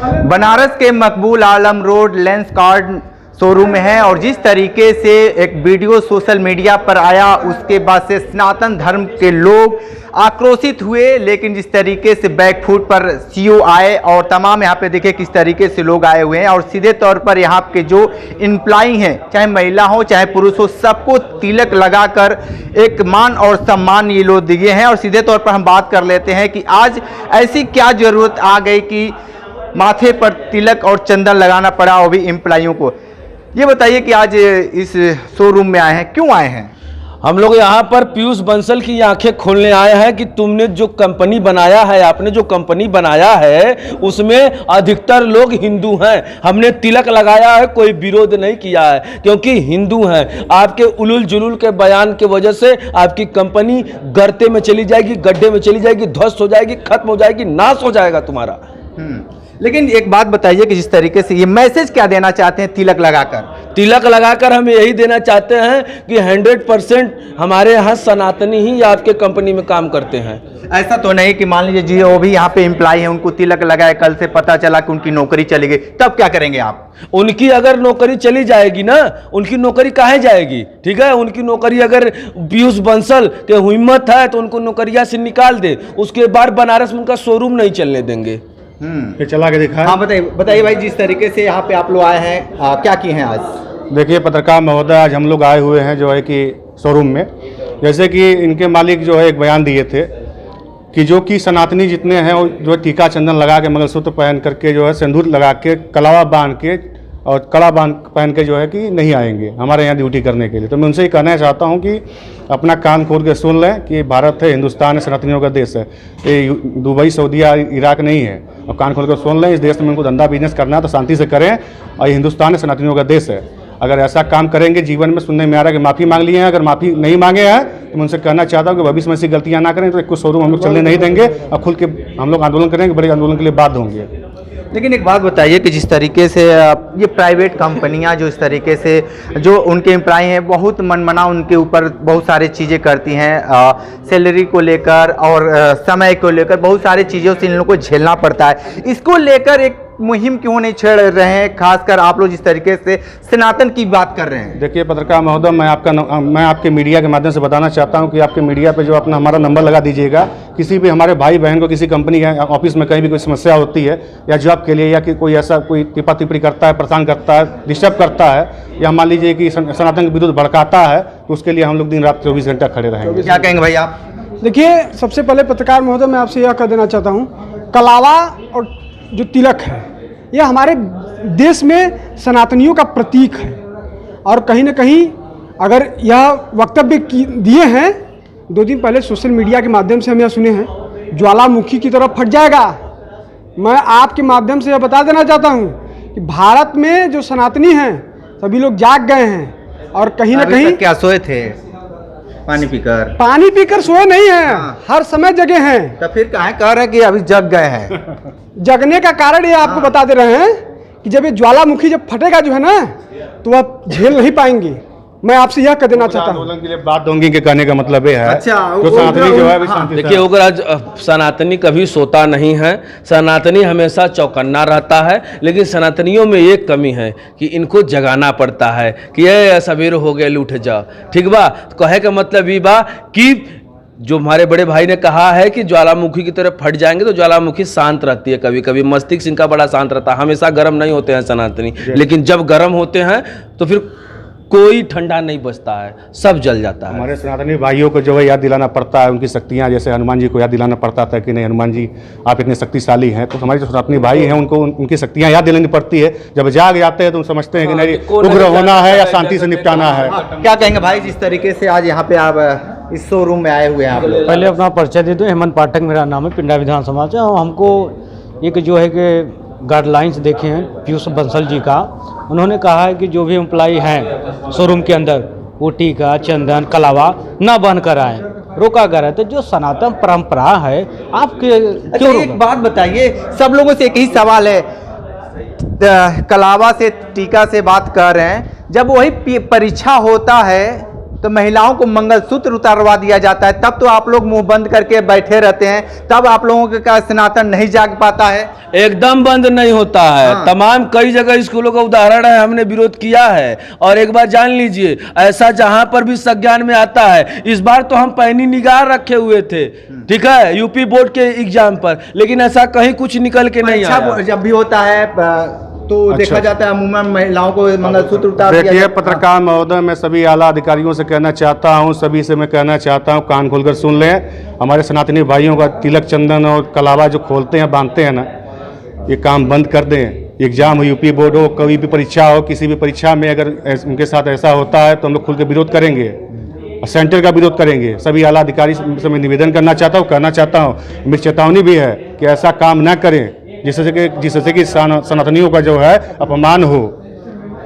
बनारस के मकबूल आलम road lens card showroom में है और जिस तरीके से एक वीडियो सोशल मीडिया पर आया उसके बाद से सनातन धर्म के लोग आक्रोशित हुए। लेकिन जिस तरीके से बैकफुट पर सीओ आए और तमाम यहाँ पे देखे किस तरीके से लोग आए हुए हैं और सीधे तौर पर यहाँ के जो एम्प्लॉई हैं, चाहे महिला हो चाहे पुरुष हो, सबको तिलक लगाकर एक मान और सम्मान ये लोग दिए हैं। और सीधे तौर पर हम बात कर लेते हैं कि आज ऐसी क्या जरूरत आ गई कि माथे पर तिलक और चंदन लगाना पड़ा, वो भी एम्प्लॉइयों को। ये बताइए कि आज इस शोरूम में आए हैं, क्यों आए हैं? हम लोग यहाँ पर पीयूष बंसल की आंखें खोलने आए हैं कि तुमने जो कंपनी बनाया है, आपने जो कंपनी बनाया है उसमें अधिकतर लोग हिंदू हैं। हमने तिलक लगाया है, कोई विरोध नहीं किया है क्योंकि हिंदू हैं। आपके उलुल जुलुल के बयान की वजह से आपकी कंपनी गर्ते में चली जाएगी, गड्ढे में चली जाएगी, ध्वस्त हो जाएगी, खत्म हो जाएगी, नाश हो जाएगा तुम्हारा। लेकिन एक बात बताइए कि जिस तरीके से ये मैसेज क्या देना चाहते हैं तिलक लगाकर? तिलक लगाकर हम यही देना चाहते हैं कि 100% हमारे यहाँ सनातनी ही आपके कंपनी में काम करते हैं। ऐसा तो नहीं कि मान लीजिए जी वो भी यहाँ पे एम्प्लॉय है, उनको तिलक लगाए, कल से पता चला कि उनकी नौकरी चली गई, तब क्या करेंगे आप? उनकी अगर नौकरी चली जाएगी ना, उनकी नौकरी काहे जाएगी? ठीक है, उनकी नौकरी अगर पीयूष बंसल के हिम्मत है तो उनको नौकरिया से निकाल दे, उसके बाद बनारस में उनका शोरूम नहीं चलने देंगे। ये चला के दिखा। हाँ बताइए भाई, जिस तरीके से यहाँ पे आप लोग आए हैं, क्या किए हैं आज? देखिए पत्रकार महोदय, आज हम लोग आए हुए हैं जो है कि शोरूम में, जैसे कि इनके मालिक जो है एक बयान दिए थे कि जो कि सनातनी जितने हैं वो जो टीका चंदन लगा के, मंगलसूत्र पहन करके, जो है सिंदूर लगा के, कलावा बांध के और कड़ा बांध पहन के जो है कि नहीं आएंगे हमारे यहाँ ड्यूटी करने के लिए। तो मैं उनसे ही कहना चाहता हूँ कि अपना कान खोल के सुन लें कि भारत है, हिंदुस्तान है, सनातनियों का देश है, ये दुबई, सऊदीया, इराक नहीं है। और कान खोल कर सुन लें, इस देश में उनको धंधा बिजनेस करना है तो शांति से करें, और ये हिंदुस्तान है, सनातनियों का देश है। अगर ऐसा काम करेंगे, जीवन में सुनने में आ रहा है कि माफ़ी मांग लिए हैं, अगर माफ़ी नहीं मांगे हैं तो मैं उनसे कहना चाहता हूँ कि भविष्य में ऐसी गलतियाँ ना करें। तो एक शोरूम हम लोग चलने नहीं देंगे और खुल के हम लोग आंदोलन करेंगे, बड़े आंदोलन के लिए बाध्य होंगे। लेकिन एक बात बताइए कि जिस तरीके से ये प्राइवेट कंपनियां जो इस तरीके से जो उनके एम्प्लॉय हैं, बहुत मनमाना उनके ऊपर बहुत सारी चीज़ें करती हैं, सैलरी को लेकर और समय को लेकर बहुत सारी चीज़ों से इन लोगों को झेलना पड़ता है। इसको लेकर एक मुहिम क्यों नहीं छेड़ रहे हैं, खासकर आप लोग जिस तरीके से सनातन की बात कर रहे हैं? देखिए पत्रकार महोदय, मैं आपके मीडिया के माध्यम से बताना चाहता हूं कि आपके मीडिया पे जो अपना हमारा नंबर लगा दीजिएगा। किसी भी हमारे भाई बहन को किसी कंपनी या ऑफिस में कहीं भी कोई समस्या होती है या जॉब के लिए, या कि कोई ऐसा कोई टिप्पा टिप्पणी करता है, परेशान करता है, डिस्टर्ब करता है, या मान लीजिए कि सनातन के विरुद्ध भड़काता है, तो उसके लिए हम लोग दिन रात 24 घंटा खड़े रहेंगे। क्या कहेंगे भाई आप? देखिए, सबसे पहले पत्रकार महोदय मैं आपसे यह कह देना चाहता हूँ, कलावा और जो तिलक है ये हमारे देश में सनातनियों का प्रतीक है। और कहीं ना कहीं अगर यह वक्तव्य दिए हैं 2 दिन पहले सोशल मीडिया के माध्यम से हम यह सुने हैं, ज्वालामुखी की तरफ फट जाएगा। मैं आपके माध्यम से यह बता देना चाहता हूँ कि भारत में जो सनातनी हैं सभी लोग जाग गए हैं और कहीं ना कहीं क्या सोए थे? पानी पीकर सोए नहीं हैं। हाँ। हर समय जगे हैं। तो फिर कहाँ कह रहे हैं कि अभी जग गए हैं? जगने का कारण ये आपको बता दे रहे हैं कि जब ये ज्वालामुखी जब फटेगा जो है ना, तो आप झेल नहीं पाएंगे। मैं आपसे यह कह देना चाहता हूँ। आंदोलन के लिए बात होंगी के कहने का मतलब ये है। अच्छा, तो सनातनी जो है शांति से। देखिए, उग्रराज सनातनी कभी सोता नहीं है, सनातनी हमेशा चौकन्ना रहता है। लेकिन सनातनियों में एक कमी है कि इनको जगाना पड़ता है कि ये सवेर हो गए, उठ जा। ठीक बा? तो कहे का मतलब ये बा कि जो हमारे बड़े भाई ने कहा है कि ज्वालामुखी की तरफ फट जाएंगे, तो ज्वालामुखी शांत रहती है। कभी कभी मस्तिष्क इनका बड़ा शांत रहता है, हमेशा गर्म नहीं होते हैं सनातनी। लेकिन जब गर्म होते हैं तो फिर कोई ठंडा नहीं बचता है, सब जल जाता है। हमारे सनातनी भाइयों को जो है याद दिलाना पड़ता है उनकी शक्तियाँ, जैसे हनुमान जी को याद दिलाना पड़ता था कि नहीं हनुमान जी आप इतने शक्तिशाली हैं। तो हमारे जो सनातनी भाई हैं उनको उनकी शक्तियाँ याद दिलानी पड़ती है। जब जाग जाते हैं तो समझते हैं कि नहीं उग्र होना है या शांति से निपटाना है। क्या कहेंगे भाई, जिस तरीके से आज यहाँ पे आप इस शोरूम में आए हुए हैं? आप लोग पहले अपना परिचय दे दो। हेमंत पाठक मेरा नाम है, पिंडा विधानसभा से। हमको एक जो है कि गाइडलाइंस देखे हैं पीयूष बंसल जी का। उन्होंने कहा है कि जो भी एम्प्लॉई हैं शोरूम के अंदर वो टीका चंदन कलावा ना बन कर आए, रोका कर आए। तो जो सनातन परंपरा है आपके क्यों? एक बात बताइए, सब लोगों से एक ही सवाल है, कलावा से टीका से बात कर रहे हैं, जब वही परीक्षा होता है तो महिलाओं को मंगलसूत्र उतारवा दिया जाता है, तब तो आप लोग मुंह बंद करके बैठे रहते हैं, तब आप लोगों का सनातन नहीं जाग पाता है। एकदम बंद नहीं होता है। हाँ। तमाम कई जगह स्कूलों का उदाहरण है, हमने विरोध किया है। और एक बार जान लीजिए, ऐसा जहां पर भी संज्ञान में आता है, इस बार तो हम पैनी निगाह रखे हुए थे, ठीक है, यूपी बोर्ड के एग्जाम पर, लेकिन ऐसा कहीं कुछ निकल के नहीं आया। जब भी होता है तो देखा जाता है अमूमन महिलाओं को मंगलसूत्र उतार दिया देखिए जाता है। पत्रकार महोदय, मैं सभी आला अधिकारियों से कहना चाहता हूं, सभी से मैं कहना चाहता हूं, कान खोलकर सुन लें। हमारे सनातनी भाइयों का तिलक चंदन और कलावा जो खोलते हैं, बांधते हैं ना, ये काम बंद कर दें। एग्जाम हो, यूपी बोर्ड हो, कोई भी परीक्षा हो, किसी भी परीक्षा में अगर उनके साथ ऐसा होता है तो हम लोग खुल के विरोध करेंगे, सेंटर का विरोध करेंगे। सभी आला अधिकारी से मैं निवेदन करना चाहता हूँ, कहना चाहता हूँ, मेरी चेतावनी भी है कि ऐसा काम न करें जिससे कि सनातनियों का जो है अपमान हो।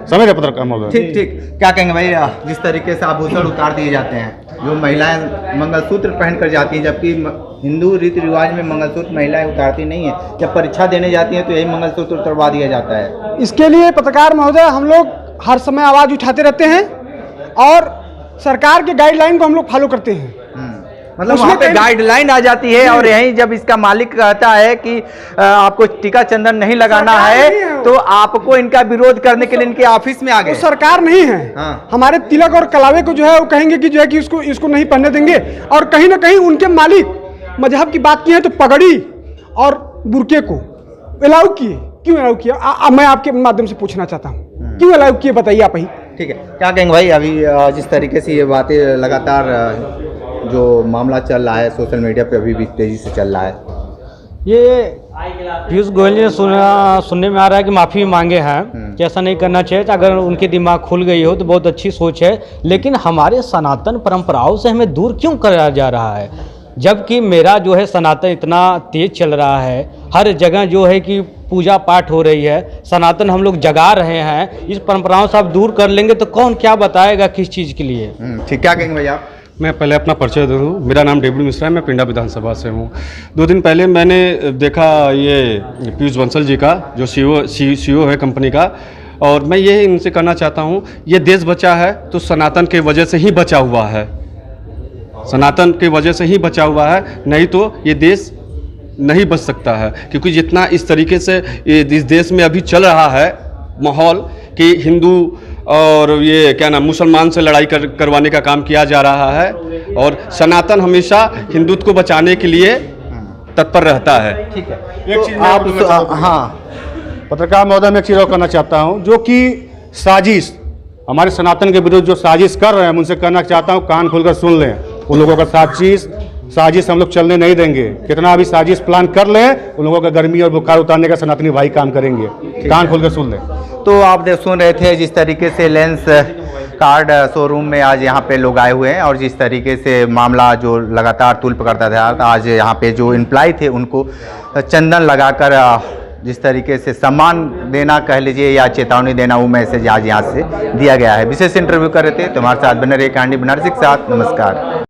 समझ रहे पत्रकार महोदय? ठीक ठीक, क्या कहेंगे भाई, जिस तरीके से आभूषण उतार दिए जाते हैं, जो महिलाएं मंगलसूत्र पहन कर जाती हैं, जबकि हिंदू रीति रिवाज में मंगलसूत्र महिलाएं उतारती नहीं है, जब परीक्षा देने जाती हैं तो यही मंगलसूत्र उतरवा दिया जाता है। इसके लिए पत्रकार महोदय हम लोग हर समय आवाज़ उठाते रहते हैं और सरकार के गाइडलाइन को हम लोग फॉलो करते हैं। मतलब उसमें वहाँ पे कई- गाइडलाइन आ जाती है, और यहीं जब इसका मालिक कहता है कि आपको टीका चंदन नहीं लगाना सरकार नहीं है, है। तो आपको इनका विरोध करने के लिए इनके ऑफिस में आ वो गए। सरकार नहीं है। हाँ। हमारे तिलक और कलावे को जो है वो कहेंगे कि जो है कि इसको नहीं पहनने देंगे, और कहीं ना कहीं उनके मालिक मजहब की बात की है तो पगड़ी और बुरके को अलाउ किए। क्यों अलाउ किया? मैं आपके माध्यम से पूछना चाहता हूँ, क्यों अलाउ किए, बताइए आप ही। ठीक है, क्या कहेंगे भाई, अभी जिस तरीके से ये बातें लगातार जो मामला चल रहा है सोशल मीडिया पे, अभी भी तेजी से चल रहा है। ये पीयूष गोयल जी ने सुनने में आ रहा है कि माफ़ी मांगे हैं कि ऐसा नहीं करना चाहिए था। अगर उनके दिमाग खुल गई हो तो बहुत अच्छी सोच है, लेकिन हमारे सनातन परंपराओं से हमें दूर क्यों करा जा रहा है? जबकि मेरा जो है सनातन इतना तेज चल रहा है, हर जगह जो है कि पूजा पाठ हो रही है, सनातन हम लोग जगा रहे हैं। इस परंपराओं से आप दूर कर लेंगे तो कौन क्या बताएगा किस चीज़ के लिए? ठीक, क्या कहेंगे भैया? मैं पहले अपना परिचय दे दूँ। मेरा नाम डेविड मिश्रा है, मैं पिंडा विधानसभा से हूँ। 2 दिन पहले मैंने देखा ये पीयूष बंसल जी का, जो सीईओ है कंपनी का, और मैं ये इनसे कहना चाहता हूँ, ये देश बचा है तो सनातन के वजह से ही बचा हुआ है, सनातन की वजह से ही बचा हुआ है, नहीं तो ये देश नहीं बच सकता है। क्योंकि जितना इस तरीके से इस देश में अभी चल रहा है माहौल कि हिंदू और ये क्या नाम मुसलमान से लड़ाई करवाने का काम किया जा रहा है, और सनातन हमेशा हिंदुत्व को बचाने के लिए तत्पर रहता है। ठीक है, एक चीज़ मैं आप बोलना चाहता हूं। हाँ, पत्रकार महोदय, मैं एक चीज़ और करना चाहता हूँ, जो कि साजिश हमारे सनातन के विरुद्ध जो साजिश कर रहे हैं, उनसे कहना चाहता हूँ, कान खोलकर सुन लें। उन लोगों का साजिश हम लोग चलने नहीं देंगे। कितना भी साजिश प्लान कर लें, उन लोगों का गर्मी और बुखार उतारने का सनातनी भाई काम करेंगे। कान खोलकर सुन लें। तो आप सुन रहे थे जिस तरीके से लेंस कार्ड शोरूम में आज यहाँ पे लोग आए हुए हैं, और जिस तरीके से मामला जो लगातार तूल पकड़ता था, आज यहाँ पे जो एम्प्लॉय थे उनको चंदन लगाकर जिस तरीके से सम्मान देना कह लीजिए या चेतावनी देना, वो मैसेज आज यहाँ से दिया गया है। विशेष इंटरव्यू कर रहे थे, तुम्हारे साथ बने रहे कांडी बनारसी के साथ। नमस्कार।